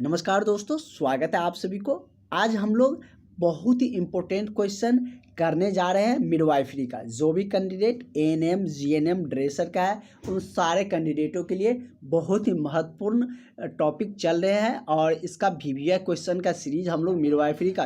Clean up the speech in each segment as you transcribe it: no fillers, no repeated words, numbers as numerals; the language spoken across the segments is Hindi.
नमस्कार दोस्तों, स्वागत है आप सभी को। आज हम लोग बहुत ही इम्पोर्टेंट क्वेश्चन करने जा रहे हैं मिडवाइफरी का। जो भी कैंडिडेट एएनएम जीएनएम ड्रेसर का है उन सारे कैंडिडेटों के लिए बहुत ही महत्वपूर्ण टॉपिक चल रहे हैं और इसका वीवीआई क्वेश्चन का सीरीज हम लोग मिडवाइफरी का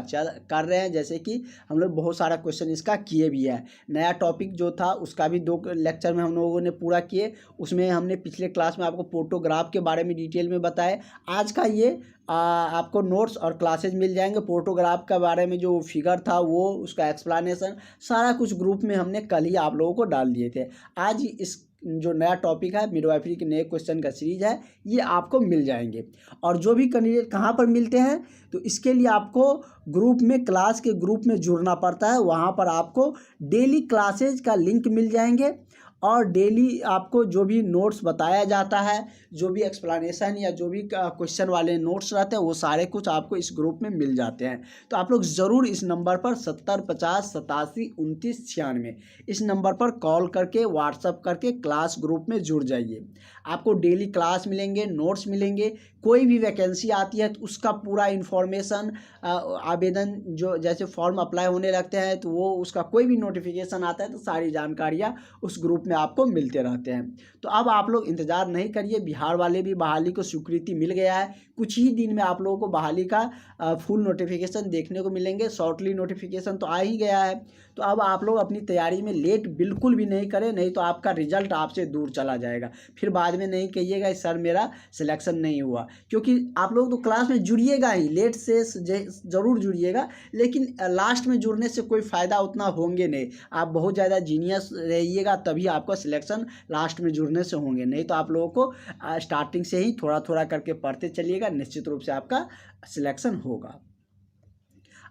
कर रहे हैं। जैसे कि हम लोग बहुत सारा क्वेश्चन इसका किए भी है। नया टॉपिक जो था उसका भी 2 लेक्चर में हम लोगों ने पूरा किए। उसमें हमने पिछले क्लास में आपको फोटोग्राफ के बारे में डिटेल में बताया। आज का ये आपको नोट्स और क्लासेज मिल जाएंगे। फोटोग्राफ के बारे में जो फिगर था वो उसका एक्सप्लेनेशन सारा कुछ ग्रुप में हमने कल ही आप लोगों को डाल दिए थे। आज इस जो नया टॉपिक है मिडवाइफरी के नए क्वेश्चन का सीरीज है ये आपको मिल जाएंगे। और जो भी कैंडिडेट कहाँ पर मिलते हैं तो इसके लिए आपको ग्रुप में क्लास के ग्रुप में जुड़ना पड़ता है। वहाँ पर आपको डेली क्लासेज का लिंक मिल जाएंगे और डेली आपको जो भी नोट्स बताया जाता है, जो भी एक्सप्लेनेशन या जो भी क्वेश्चन वाले नोट्स रहते हैं वो सारे कुछ आपको इस ग्रुप में मिल जाते हैं। तो आप लोग ज़रूर इस नंबर पर 70 50 87 29 96 इस नंबर पर कॉल करके व्हाट्सअप करके क्लास ग्रुप में जुड़ जाइए। आपको डेली क्लास मिलेंगे, नोट्स मिलेंगे। कोई भी वैकेंसी आती है तो उसका पूरा इन्फॉर्मेशन, आवेदन जो जैसे फॉर्म अप्लाई होने लगते हैं तो वो उसका कोई भी नोटिफिकेशन आता है तो सारी जानकारियाँ उस ग्रुप में आपको मिलते रहते हैं। तो अब आप लोग इंतज़ार नहीं करिए। बिहार वाले भी बहाली को स्वीकृति मिल गया है। कुछ ही दिन में आप लोगों को बहाली का फुल नोटिफिकेशन देखने को मिलेंगे। शॉर्टली नोटिफिकेशन तो आ ही गया है। तो अब आप लोग अपनी तैयारी में लेट बिल्कुल भी नहीं करें, नहीं तो आपका रिजल्ट आपसे दूर चला जाएगा। फिर बाद में नहीं कहिएगा सर मेरा सिलेक्शन नहीं हुआ, क्योंकि आप लोग तो क्लास में जुड़िएगा ही, लेट से ज़रूर जुड़िएगा, लेकिन लास्ट में जुड़ने से कोई फ़ायदा उतना होंगे नहीं। आप बहुत ज़्यादा जीनियस रहिएगा तभी आपका सिलेक्शन लास्ट में जुड़ने से होंगे, नहीं तो आप लोगों को स्टार्टिंग से ही थोड़ा थोड़ा करके पढ़ते चलिएगा, निश्चित रूप से आपका सिलेक्शन होगा।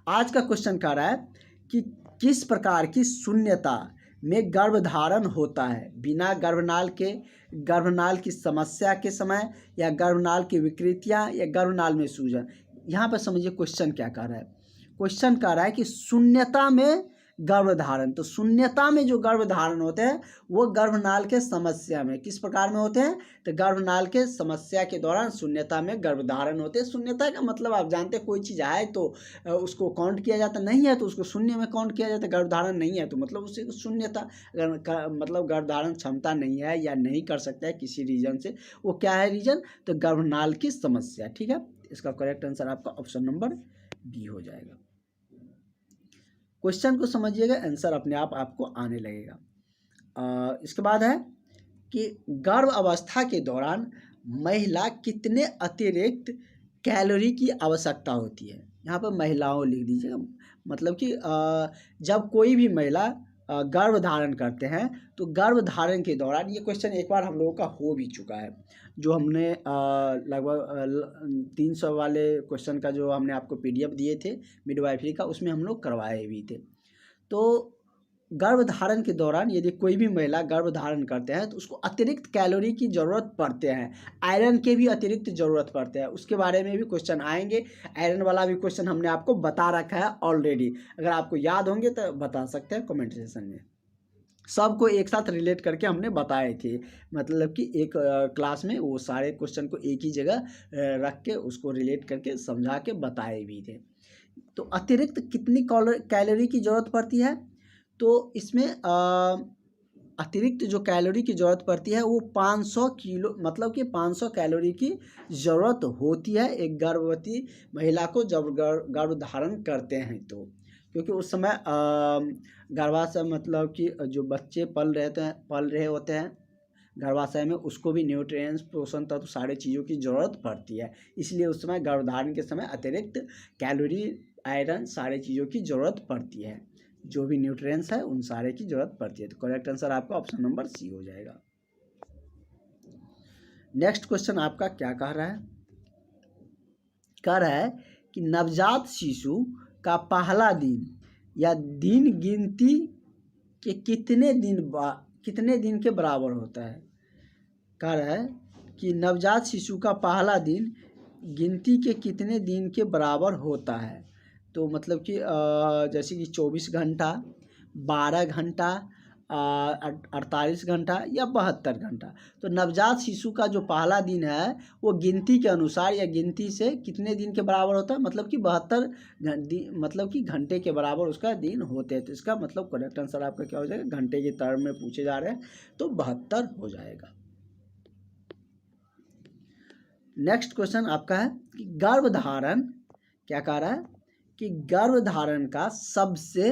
आज का क्वेश्चन कह रहा है कि किस प्रकार की शून्यता में गर्भधारण होता है बिना गर्भनाल की समस्या के समय, या गर्भनाल की विकृतियां, या गर्भनाल में सूजन। यहाँ पर समझिए क्वेश्चन क्या कह रहा है। क्वेश्चन कह रहा है कि शून्यता में गर्भधारण, तो शून्यता में जो गर्भधारण होते हैं वो गर्भनाल के समस्या में किस प्रकार में होते हैं, तो गर्भनाल के समस्या के दौरान शून्यता में गर्भधारण होते हैं। शून्यता का मतलब आप जानते हैं, कोई चीज़ है तो उसको काउंट किया जाता, नहीं है तो उसको शून्य में काउंट किया जाता। गर्भधारण नहीं है तो मतलब उसे शून्यता, मतलब गर्भधारण क्षमता नहीं है या नहीं कर सकता है किसी रीजन से, वो क्या है रीजन, तो गर्भनाल की समस्या। ठीक है, इसका करेक्ट आंसर आपका ऑप्शन नंबर बी हो जाएगा। क्वेश्चन को समझिएगा, आंसर अपने आप आपको आने लगेगा। इसके बाद है कि गर्भ अवस्था के दौरान महिला कितने अतिरिक्त कैलोरी की आवश्यकता होती है। यहाँ पर महिलाओं लिख दीजिएगा, मतलब कि जब कोई भी महिला गर्भ धारण करते हैं तो गर्भ धारण के दौरान, ये क्वेश्चन एक बार हम लोगों का हो भी चुका है, जो हमने लगभग 300 वाले क्वेश्चन का जो हमने आपको पीडीएफ दिए थे मिडवाइफरी का, उसमें हम लोग करवाए भी थे। तो गर्भधारण के दौरान यदि कोई भी महिला गर्भ धारण करते हैं तो उसको अतिरिक्त कैलोरी की ज़रूरत पड़ते हैं, आयरन के भी अतिरिक्त ज़रूरत पड़ते हैं। उसके बारे में भी क्वेश्चन आएंगे। आयरन वाला भी क्वेश्चन हमने आपको बता रखा है ऑलरेडी, अगर आपको याद होंगे तो बता सकते हैं कमेंट सेक्शन में। सबको एक साथ रिलेट करके हमने बताए थे, मतलब कि एक क्लास में वो सारे क्वेश्चन को एक ही जगह रख के उसको रिलेट करके समझा के बताए भी थे। तो अतिरिक्त कितनी कैलोरी की ज़रूरत पड़ती है, तो इसमें अतिरिक्त जो कैलोरी की ज़रूरत पड़ती है वो 500 किलो, मतलब कि 500 कैलोरी की ज़रूरत होती है एक गर्भवती महिला को जब गर्भ धारण करते हैं। तो क्योंकि उस समय गर्भाशय, मतलब कि जो बच्चे पल रहे होते हैं गर्भाशय में, उसको भी न्यूट्रिएंट्स, पोषण तत्व, सारे चीज़ों की ज़रूरत पड़ती है। इसलिए उस समय गर्भधारण के समय अतिरिक्त कैलोरी, आयरन, सारे चीज़ों की ज़रूरत पड़ती है। जो भी न्यूट्रिएंट्स है उन सारे की ज़रूरत पड़ती है। तो करेक्ट आंसर आपका ऑप्शन नंबर सी हो जाएगा। नेक्स्ट क्वेश्चन आपका क्या कह रहा है, कह रहा है कि नवजात शिशु का पहला दिन या दिन गिनती के कितने दिन के बराबर होता है। कह रहा है कि नवजात शिशु का पहला दिन गिनती के कितने दिन के बराबर होता है। तो मतलब कि जैसे कि 24 घंटा, 12 घंटा, 48 घंटा या 72 घंटा। तो नवजात शिशु का जो पहला दिन है वो गिनती के अनुसार या गिनती से कितने दिन के बराबर होता है, मतलब कि 72 मतलब कि घंटे के बराबर उसका दिन होते हैं। तो इसका मतलब करेक्ट आंसर आपका क्या हो जाएगा, घंटे के टर्म में पूछे जा रहे हैं तो 72 हो जाएगा। नेक्स्ट क्वेश्चन आपका है कि गर्भधारण, क्या कह रहा है कि गर्भधारण का सबसे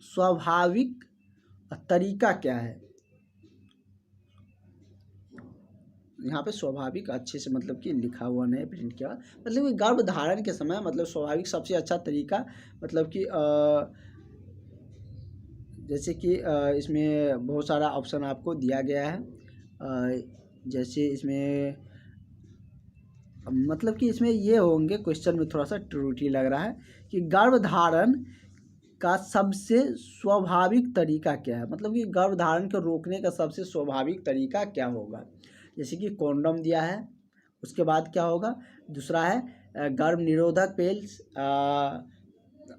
स्वाभाविक तरीका क्या है। यहाँ पे स्वाभाविक अच्छे से मतलब कि लिखा हुआ नहीं प्रिंट किया, मतलब कि गर्भधारण के समय मतलब स्वाभाविक सबसे अच्छा तरीका, मतलब कि जैसे कि इसमें बहुत सारा ऑप्शन आपको दिया गया है। जैसे इसमें मतलब कि इसमें ये होंगे, क्वेश्चन में थोड़ा सा त्रुटि लग रहा है कि गर्भधारण का सबसे स्वाभाविक तरीका क्या है, मतलब कि गर्भधारण को रोकने का सबसे स्वाभाविक तरीका क्या होगा। जैसे कि कॉन्डोम दिया है, उसके बाद क्या होगा, दूसरा है गर्भ निरोधक पिल्स,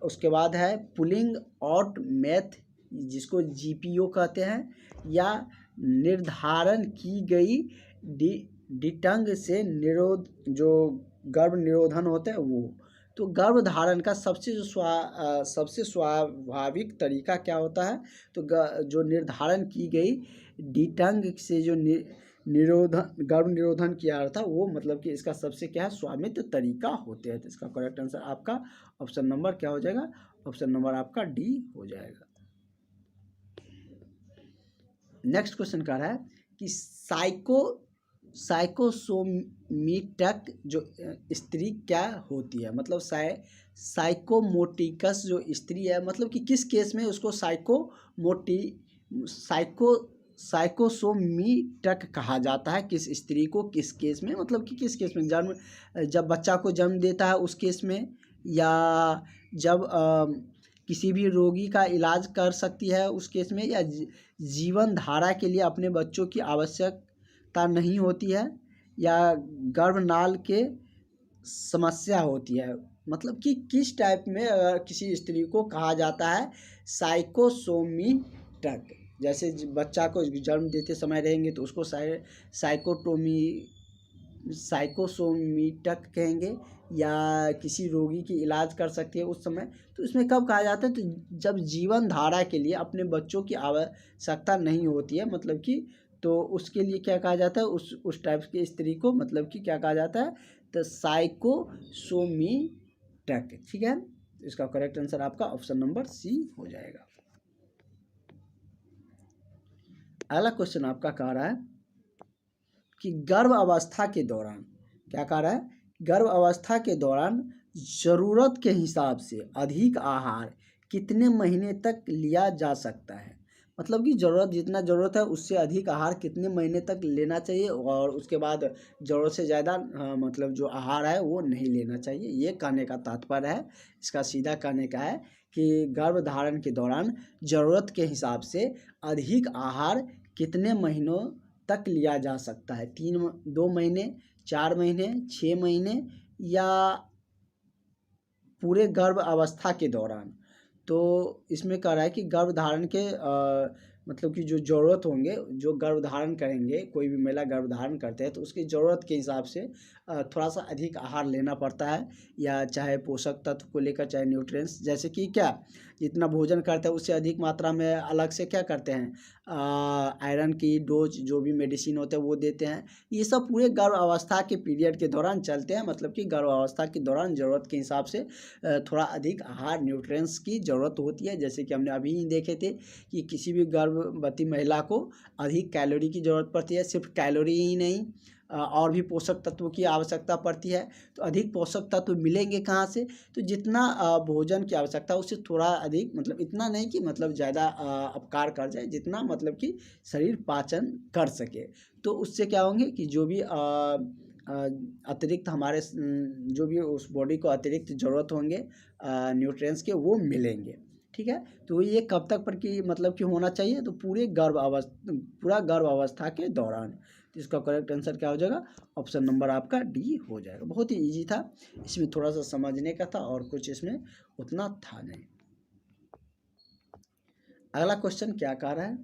उसके बाद है पुलिंग आउट मेथ जिसको जीपीओ कहते हैं, या निर्धारण की गई डिटंग से निरोध जो गर्भ निरोधन होते हैं वो। तो गर्भधारण का सबसे स्वाभाविक तरीका क्या होता है, तो जो निर्धारण की गई डिटंग से जो निरोधन गर्भ निरोधन किया था वो, मतलब कि इसका सबसे क्या है स्वामित्व तरीका होते हैं। तो इसका करेक्ट आंसर आपका ऑप्शन नंबर क्या हो जाएगा, ऑप्शन नंबर आपका डी हो जाएगा। नेक्स्ट क्वेश्चन कह रहा है कि साइकोसोमिटक जो स्त्री क्या होती है, मतलब साइकोमोटिकस जो स्त्री है, मतलब कि किस केस में उसको साइकोसोमिटक कहा जाता है, किस स्त्री को किस केस में, मतलब कि किस केस में, जब बच्चा को जन्म देता है उस केस में, या जब किसी भी रोगी का इलाज कर सकती है उस केस में, या जीवन धारा के लिए अपने बच्चों की आवश्यकता नहीं होती है, या गर्भनाल के समस्या होती है। मतलब कि किस टाइप में किसी स्त्री को कहा जाता है साइकोसोमिटक। जैसे बच्चा को जन्म देते समय रहेंगे तो उसको साइकोसोमिटक कहेंगे, या किसी रोगी की इलाज कर सकती है उस समय। तो इसमें कब कहा जाता है, तो जब जीवन धारा के लिए अपने बच्चों की आवश्यकता नहीं होती है, मतलब कि तो उसके लिए क्या कहा जाता है, उस टाइप की स्त्री को मतलब कि क्या कहा जाता है, तो साइकोसोमिटक। ठीक है, इसका करेक्ट आंसर आपका ऑप्शन नंबर सी हो जाएगा। अगला क्वेश्चन आपका कह रहा है कि गर्भ अवस्था के दौरान, क्या कह रहा है, गर्भ अवस्था के दौरान ज़रूरत के हिसाब से अधिक आहार कितने महीने तक लिया जा सकता है, मतलब कि जितना ज़रूरत है उससे अधिक आहार कितने महीने तक लेना चाहिए, और उसके बाद ज़रूरत से ज़्यादा मतलब जो आहार है वो नहीं लेना चाहिए। ये कहने का तात्पर्य है, इसका सीधा कहने का है कि गर्भधारण के दौरान ज़रूरत के हिसाब से अधिक आहार कितने महीनों तक लिया जा सकता है, 2 महीने, 4 महीने, 6 महीने, या पूरे गर्भ अवस्था के दौरान। तो इसमें कह रहा है कि गर्भधारण के मतलब कि जो ज़रूरत होंगे, जो गर्भधारण करेंगे, कोई भी महिला गर्भधारण करते हैं तो उसकी ज़रूरत के हिसाब से थोड़ा सा अधिक आहार लेना पड़ता है, या चाहे पोषक तत्व को लेकर, चाहे न्यूट्रिएंट्स, जैसे कि क्या जितना भोजन करते हैं उससे अधिक मात्रा में अलग से क्या करते हैं, आयरन की डोज जो भी मेडिसिन होते हैं वो देते हैं। ये सब पूरे गर्भ अवस्था के पीरियड के दौरान चलते हैं, मतलब कि गर्भ अवस्था के दौरान ज़रूरत के हिसाब से थोड़ा अधिक आहार न्यूट्रिएंट्स की ज़रूरत होती है। जैसे कि हमने अभी ही देखे थे कि किसी भी गर्भवती महिला को अधिक कैलोरी की ज़रूरत पड़ती है, सिर्फ कैलोरी ही नहीं और भी पोषक तत्वों की आवश्यकता पड़ती है। तो अधिक पोषक तत्व मिलेंगे कहाँ से, तो जितना भोजन की आवश्यकता उससे थोड़ा अधिक, मतलब इतना नहीं कि मतलब ज़्यादा अपकार कर जाए, जितना मतलब कि शरीर पाचन कर सके। तो उससे क्या होंगे कि जो भी अतिरिक्त हमारे जो भी उस बॉडी को अतिरिक्त ज़रूरत होंगे न्यूट्रिएंट्स के वो मिलेंगे। ठीक है, तो ये कब तक पर कि मतलब कि होना चाहिए, तो पूरा गर्भ अवस्था के दौरान। तो इसका करेक्ट आंसर क्या हो जाएगा, ऑप्शन नंबर आपका डी हो जाएगा। बहुत ही इजी था, इसमें थोड़ा सा समझने का था और कुछ इसमें उतना था नहीं। अगला क्वेश्चन क्या कह रहा है,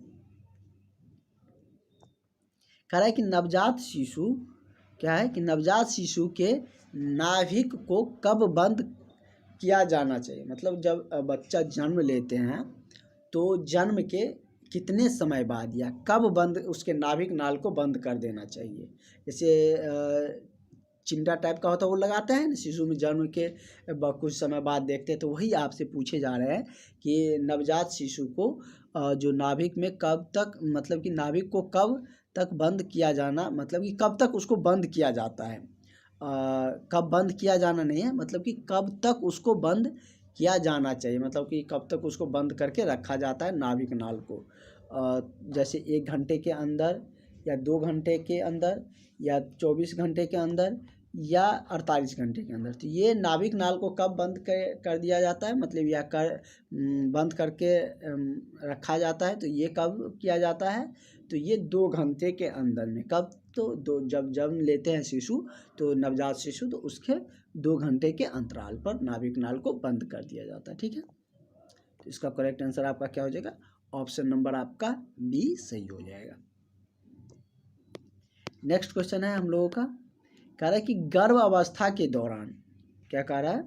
कह रहा है कि नवजात शिशु, क्या है कि नवजात शिशु के नाभिक को कब बंद किया जाना चाहिए। मतलब जब बच्चा जन्म लेते हैं तो जन्म के कितने समय बाद या कब बंद उसके नाभिक नाल को बंद कर देना चाहिए। जैसे चिमटा टाइप का होता है वो लगाते हैं ना शिशु में, जन्म के कुछ समय बाद देखते हैं। तो वही आपसे पूछे जा रहे हैं कि नवजात शिशु को जो नाभिक में कब तक, मतलब कि नाभिक को कब तक बंद किया जाना, मतलब कि कब तक उसको बंद किया जाता है। कब बंद किया जाना नहीं है, मतलब कि कब तक उसको बंद किया जाना चाहिए, मतलब कि कब तक उसको बंद करके रखा जाता है नाभिक नाल को। जैसे 1 घंटे के अंदर या 2 घंटे के अंदर या 24 घंटे के अंदर या 48 घंटे के अंदर। तो ये नाभिक नाल को कब बंद कर दिया जाता है, मतलब या बंद करके रखा जाता है। तो ये कब किया जाता है, तो ये 2 घंटे के अंदर में। कब, तो जब जन्म लेते हैं शिशु, तो नवजात शिशु, तो उसके 2 घंटे के अंतराल पर नाभिक नाल को बंद कर दिया जाता है। ठीक है, तो इसका करेक्ट आंसर आपका क्या हो जाएगा, ऑप्शन नंबर आपका बी सही हो जाएगा। नेक्स्ट क्वेश्चन है हम लोगों का, कह रहा है कि गर्भ अवस्था के दौरान, क्या कह रहा है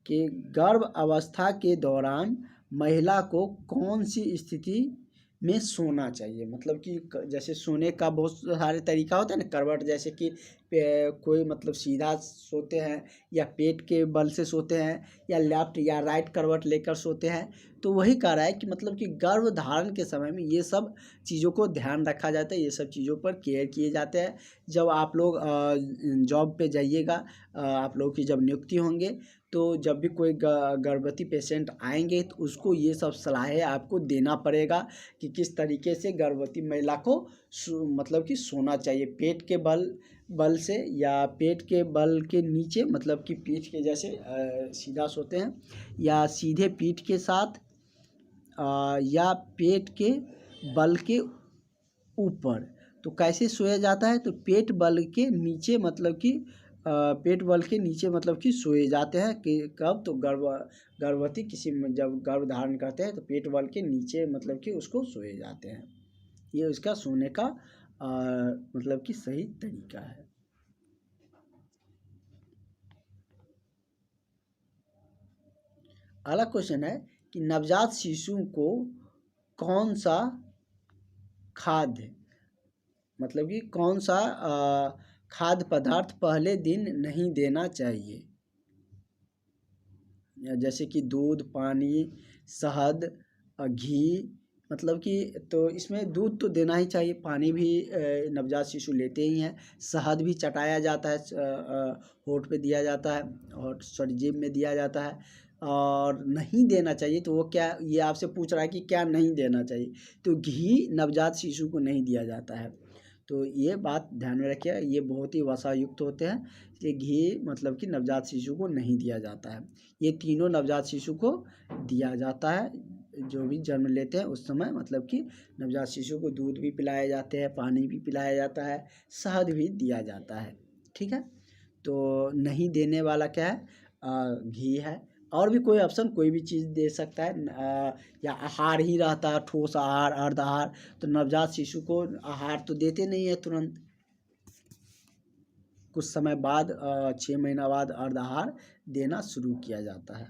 कि गर्भ अवस्था के दौरान महिला को कौन सी स्थिति में सोना चाहिए। मतलब कि जैसे सोने का बहुत सारे तरीका होता है ना, करवट, जैसे कि कोई मतलब सीधा सोते हैं या पेट के बल से सोते हैं या लेफ्ट या राइट करवट लेकर सोते हैं। तो वही कह रहा है कि मतलब कि गर्भ धारण के समय में ये सब चीज़ों को ध्यान रखा जाता है, ये सब चीज़ों पर केयर किए जाते हैं। जब आप लोग जॉब पे जाइएगा, आप लोग की जब नियुक्ति होंगे, तो जब भी कोई गर्भवती पेशेंट आएंगे तो उसको ये सब सलाहें आपको देना पड़ेगा कि किस तरीके से गर्भवती महिला को मतलब कि सोना चाहिए। पेट के बल से या पेट के बल के नीचे, मतलब कि पीठ के जैसे सीधा सोते हैं, या सीधे पीठ के साथ, या पेट के बल के ऊपर। तो कैसे सोया जाता है, तो पेट बल के नीचे, मतलब कि पेट बल के नीचे मतलब कि सोए जाते हैं। कि कब, तो गर्भवती किसी में जब गर्भ धारण करते हैं तो पेट बल के नीचे मतलब कि उसको सोए जाते हैं। ये उसका सोने का मतलब कि सही तरीका है। अगला क्वेश्चन है कि नवजात शिशु को कौन सा खाद्य, मतलब कि कौन सा खाद्य पदार्थ पहले दिन नहीं देना चाहिए। जैसे कि दूध, पानी, शहद, घी, मतलब कि तो इसमें दूध तो देना ही चाहिए, पानी भी नवजात शिशु लेते ही हैं, शहद भी चटाया जाता है, होठ पे दिया जाता है और सॉरी जीभ में दिया जाता है। और नहीं देना चाहिए, तो वो क्या, ये आपसे पूछ रहा है कि क्या नहीं देना चाहिए, तो घी नवजात शिशु को नहीं दिया जाता है। तो ये बात ध्यान में रखिए, ये बहुत ही वसा युक्त होते हैं, इसलिए घी मतलब कि नवजात शिशु को नहीं दिया जाता है। ये तीनों नवजात शिशु को दिया जाता है, जो भी जन्म लेते हैं उस समय, मतलब कि नवजात शिशु को दूध भी पिलाए जाते हैं, पानी भी पिलाया जाता है, शहद भी दिया जाता है। ठीक है, तो नहीं देने वाला क्या है, घी है। और भी कोई ऑप्शन, कोई भी चीज़ दे सकता है, या आहार ही रहता है, ठोस आहार, अर्ध आहार। तो नवजात शिशु को आहार तो देते नहीं है तुरंत, कुछ समय बाद 6 महीना बाद अर्ध आहार देना शुरू किया जाता है।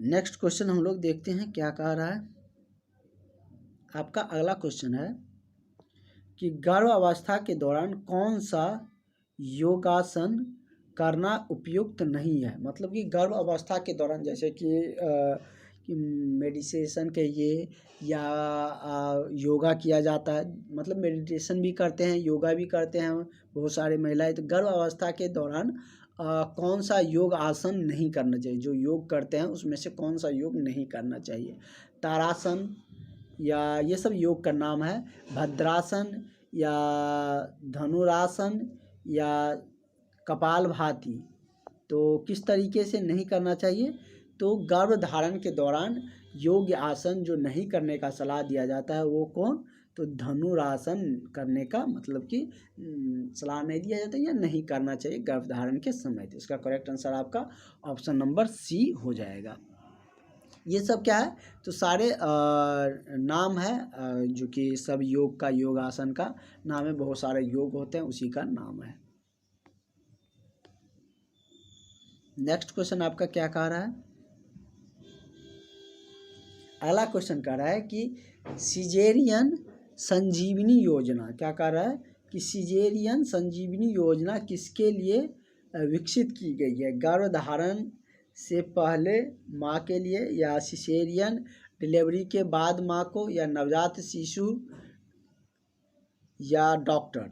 नेक्स्ट क्वेश्चन हम लोग देखते हैं क्या कह रहा है। आपका अगला क्वेश्चन है कि गर्भ अवस्था के दौरान कौन सा योगासन करना उपयुक्त नहीं है। मतलब कि गर्भ अवस्था के दौरान, जैसे कि मेडिटेशन कहिए या योगा किया जाता है, मतलब मेडिटेशन भी करते हैं, योगा भी करते हैं बहुत सारे महिलाएं। तो गर्भ अवस्था के दौरान कौन सा योग आसन नहीं करना चाहिए, जो योग करते हैं उसमें से कौन सा योग नहीं करना चाहिए। तारासन, या ये सब योग का नाम है, भद्रासन या धनुरासन या कपालभाति। तो किस तरीके से नहीं करना चाहिए, तो गर्भ धारण के दौरान योग आसन जो नहीं करने का सलाह दिया जाता है वो कौन, तो धनुरासन करने का मतलब कि सलाह नहीं दिया जाता या नहीं करना चाहिए गर्भ धारण के समय। तो इसका करेक्ट आंसर आपका ऑप्शन नंबर सी हो जाएगा। ये सब क्या है, तो सारे नाम है जो कि सब योग का, योगासन का नाम है, बहुत सारे योग होते हैं उसी का नाम है। नेक्स्ट क्वेश्चन आपका क्या कह रहा है, अगला क्वेश्चन कह रहा है कि सिजेरियन संजीवनी योजना, क्या कह रहा है कि सिजेरियन संजीवनी योजना किसके लिए विकसित की गई है, गर्भधारण से पहले माँ के लिए, या सिसेरियन डिलीवरी के बाद माँ को, या नवजात शिशु, या डॉक्टर।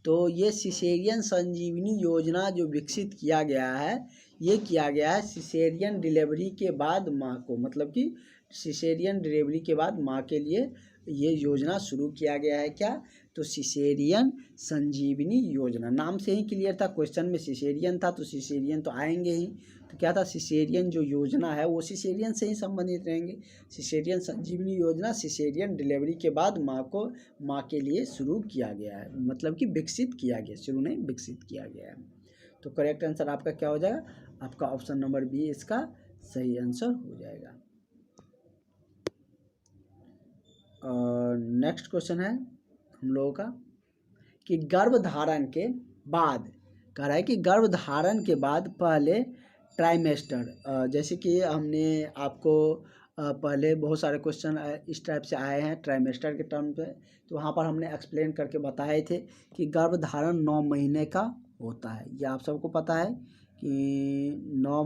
तो ये सिसेरियन संजीवनी योजना जो विकसित किया गया है, ये किया गया है सिसेरियन डिलीवरी के बाद माँ को, मतलब कि सिसेरियन डिलीवरी के बाद माँ के लिए ये योजना शुरू किया गया है। क्या, तो सिसेरियन संजीवनी योजना, नाम से ही क्लियर था, क्वेश्चन में सिसेरियन था तो सिसेरियन तो आएंगे ही। तो क्या था, सिसेरियन जो योजना है वो सिसेरियन से ही संबंधित रहेंगे। सिसेरियन संजीवनी योजना सिसेरियन डिलीवरी के बाद माँ के लिए शुरू किया गया है, मतलब कि विकसित किया गया, शुरू नहीं विकसित किया गया है। तो करेक्ट आंसर आपका क्या हो जाएगा, आपका ऑप्शन नंबर बी इसका सही आंसर हो जाएगा। नेक्स्ट क्वेश्चन है हम लोगों का कि गर्भधारण के बाद, कह रहा है कि गर्भधारण के बाद पहले ट्राइमेस्टर, जैसे कि हमने आपको पहले बहुत सारे क्वेश्चन इस टाइप से आए हैं ट्राइमेस्टर के टर्म पे, तो वहाँ पर हमने एक्सप्लेन करके बताए थे कि गर्भधारण 9 महीने का होता है। ये आप सबको पता है कि 9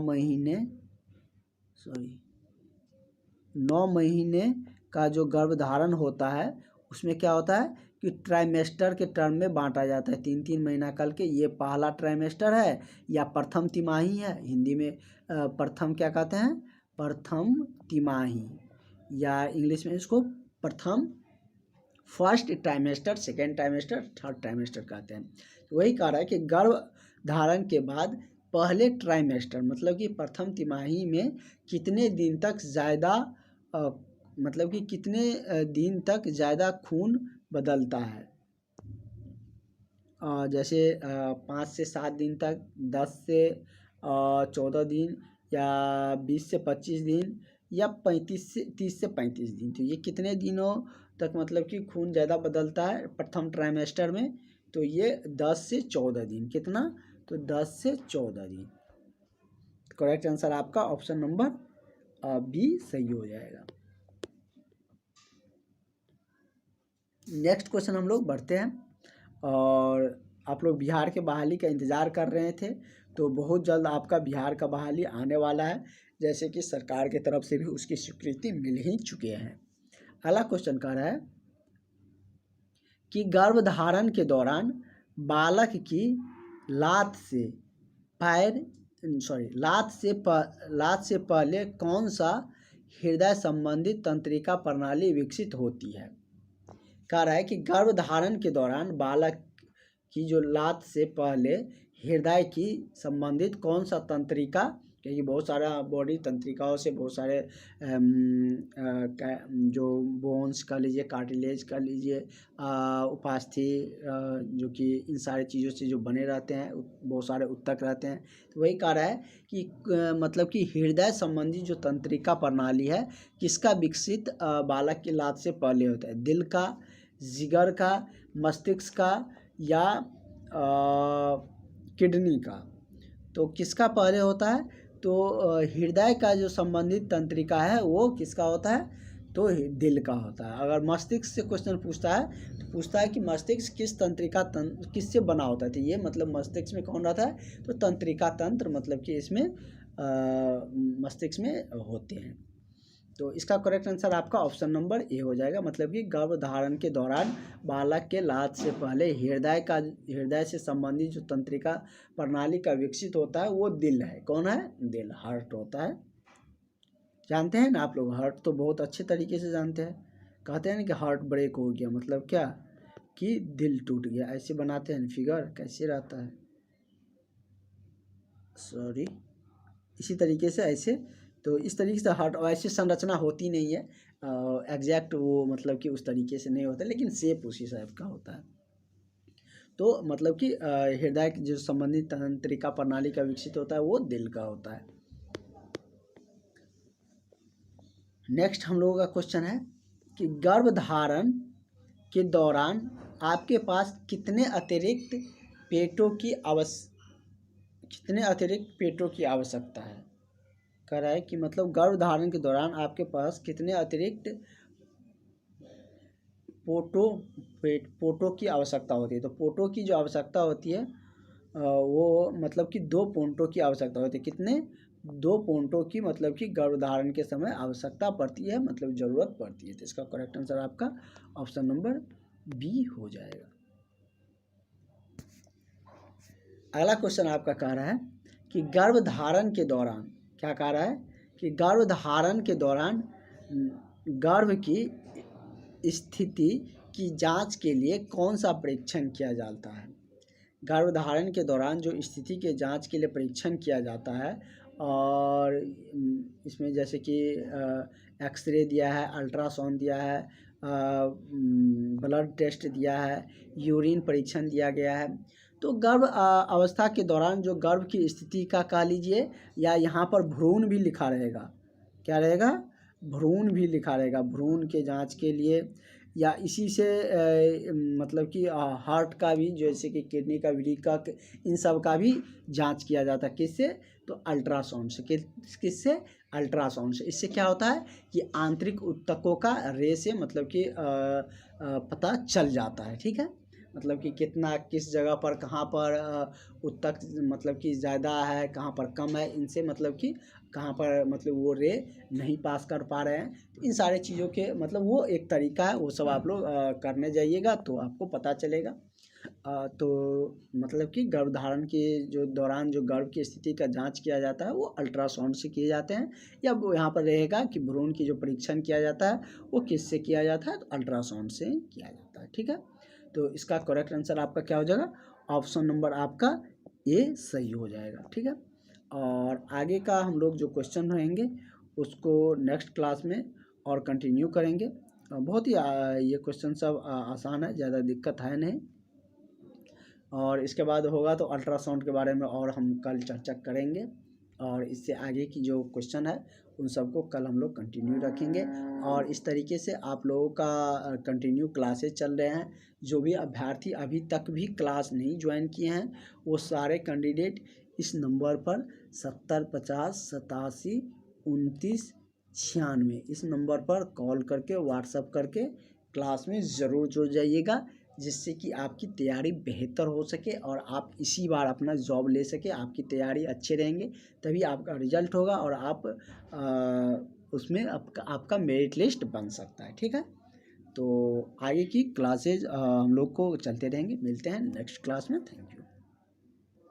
महीने का जो गर्भधारण होता है उसमें क्या होता है कि ट्राइमेस्टर के टर्म में बांटा जाता है, 3-3 महीना कल के। ये पहला ट्राइमेस्टर है या प्रथम तिमाही है, हिंदी में प्रथम क्या कहते हैं, प्रथम तिमाही, या इंग्लिश में इसको प्रथम first trimester, second trimester, third trimester कहते हैं। तो वही कह रहा है कि गर्भधारण के बाद पहले ट्राइमेस्टर मतलब कि प्रथम तिमाही में कितने दिन तक ज़्यादा मतलब कि कितने दिन तक ज़्यादा खून बदलता है, जैसे 5 से 7 दिन तक, 10 से 14 दिन, या 20 से 25 दिन, या 30 से 35 दिन। तो ये कितने दिनों तक मतलब कि खून ज़्यादा बदलता है प्रथम ट्राइमेस्टर में, तो ये 10 से 14 दिन। कितना, तो 10 से 14 दिन। करेक्ट आंसर आपका ऑप्शन नंबर बी सही हो जाएगा। नेक्स्ट क्वेश्चन हम लोग बढ़ते हैं, और आप लोग बिहार के बहाली का इंतज़ार कर रहे थे, तो बहुत जल्द आपका बिहार का बहाली आने वाला है, जैसे कि सरकार की तरफ से भी उसकी स्वीकृति मिल ही चुके हैं। अगला क्वेश्चन कह रहा है कि गर्भधारण के दौरान बालक की लात से पहले कौन सा हृदय संबंधित तंत्रिका प्रणाली विकसित होती है। कह रहा है कि गर्भधारण के दौरान बालक की जो लात से पहले हृदय की संबंधित कौन सा तंत्रिका, क्योंकि बहुत सारा बॉडी तंत्रिकाओं से बहुत सारे जो बोन्स का लीजिए, कार्टिलेज का लीजिए, उपास्थि, जो कि इन सारी चीज़ों से जो बने रहते हैं, बहुत सारे उत्तक रहते हैं। तो वही कह रहा है कि मतलब कि हृदय संबंधी जो तंत्रिका प्रणाली है किसका विकसित बालक की लात से पहले होता है, दिल का, जिगर का, मस्तिष्क का, या किडनी का। तो किसका पहले होता है, तो हृदय का जो संबंधित तंत्रिका है वो किसका होता है, तो दिल का होता है। अगर मस्तिष्क से क्वेश्चन पूछता है तो पूछता है कि मस्तिष्क किस तंत्रिका किससे बना होता है, तो ये मतलब मस्तिष्क में कौन रहता है, तो तंत्रिका तंत्र मतलब कि इसमें मस्तिष्क में होते हैं। तो इसका करेक्ट आंसर आपका ऑप्शन नंबर ए हो जाएगा, मतलब कि गर्भधारण के दौरान बालक के लात से पहले हृदय से संबंधित जो तंत्रिका प्रणाली का विकसित होता है वो दिल है। कौन है, दिल, हार्ट होता है। जानते हैं ना आप लोग, हार्ट तो बहुत अच्छे तरीके से जानते हैं। कहते हैं ना कि हार्ट ब्रेक हो गया, मतलब क्या कि दिल टूट गया, ऐसे बनाते हैं फिगर, कैसे रहता है, सॉरी, इसी तरीके से ऐसे। तो इस तरीके से हार्ट ऐसी संरचना होती नहीं है एग्जैक्ट, वो मतलब कि उस तरीके से नहीं होता, लेकिन शेप उसी टाइप का होता है। तो मतलब कि हृदय जो संबंधित तंत्रिका प्रणाली का विकसित होता है वो दिल का होता है। नेक्स्ट हम लोगों का क्वेश्चन है कि गर्भधारण के दौरान आपके पास कितने अतिरिक्त पेटों की आवश्यकता है। कह रहा है कि मतलब गर्भधारण के दौरान आपके पास कितने अतिरिक्त पोटों की आवश्यकता होती है। तो पोटों की जो आवश्यकता होती है वो मतलब कि 2 पोटों की आवश्यकता होती है। कितने? 2 पोटों की मतलब कि गर्भधारण के समय आवश्यकता पड़ती है, मतलब ज़रूरत पड़ती है। तो इसका करेक्ट आंसर आपका ऑप्शन नंबर बी हो जाएगा। अगला क्वेश्चन आपका कह रहा है कि गर्भधारण के दौरान क्या कह रहा है कि गर्भधारण के दौरान गर्भ की स्थिति की जांच के लिए कौन सा परीक्षण किया जाता है। गर्भधारण के दौरान जो स्थिति के जांच के लिए परीक्षण किया जाता है, और इसमें जैसे कि एक्सरे दिया है, अल्ट्रासाउंड दिया है, ब्लड टेस्ट दिया है, यूरिन परीक्षण दिया गया है। तो गर्भ अवस्था के दौरान जो गर्भ की स्थिति का कह लीजिए, या यहाँ पर भ्रूण भी लिखा रहेगा। क्या रहेगा? भ्रूण भी लिखा रहेगा। भ्रूण के जांच के लिए, या इसी से मतलब कि हार्ट का भी, जैसे कि किडनी का, वृक्का, इन सब का भी जांच किया जाता है। किससे? तो अल्ट्रासाउंड से। किससे? अल्ट्रासाउंड से। इससे क्या होता है कि आंतरिक ऊतकों का रे से मतलब कि पता चल जाता है। ठीक है, मतलब कि कितना, किस जगह पर, कहाँ पर ऊतक मतलब कि ज़्यादा है, कहाँ पर कम है, इनसे मतलब कि कहाँ पर मतलब वो रे नहीं पास कर पा रहे हैं। तो इन सारे चीज़ों के मतलब वो एक तरीका है, वो सब आप लोग करने जाइएगा तो आपको पता चलेगा। तो मतलब कि गर्भधारण के जो दौरान जो गर्भ की स्थिति का जांच किया जाता है वो अल्ट्रासाउंड से किए जाते हैं, या वो यहाँ पर रहेगा कि भ्रूण की जो परीक्षण किया जाता है वो किससे किया जाता है, तो अल्ट्रासाउंड से किया जाता है। ठीक है, तो इसका करेक्ट आंसर आपका क्या हो जाएगा? ऑप्शन नंबर आपका ए सही हो जाएगा। ठीक है, और आगे का हम लोग जो क्वेश्चन रहेंगे उसको नेक्स्ट क्लास में और कंटिन्यू करेंगे। बहुत ही ये क्वेश्चन सब आसान है, ज़्यादा दिक्कत है नहीं। और इसके बाद होगा तो अल्ट्रासाउंड के बारे में और हम कल चर्चा करेंगे, और इससे आगे की जो क्वेश्चन है उन सबको कल हम लोग कंटिन्यू रखेंगे। और इस तरीके से आप लोगों का कंटिन्यू क्लासेस चल रहे हैं। जो भी अभ्यर्थी अभी तक भी क्लास नहीं ज्वाइन किए हैं वो सारे कैंडिडेट इस नंबर पर 70 50 87 29 96 इस नंबर पर कॉल करके, व्हाट्सअप करके क्लास में ज़रूर जुड़ जाइएगा, जिससे कि आपकी तैयारी बेहतर हो सके और आप इसी बार अपना जॉब ले सके। आपकी तैयारी अच्छे रहेंगे तभी आपका रिजल्ट होगा, और आप उसमें आपका मेरिट लिस्ट बन सकता है। ठीक है, तो आगे की क्लासेज हम लोग को चलते रहेंगे। मिलते हैं नेक्स्ट क्लास में। Thank you.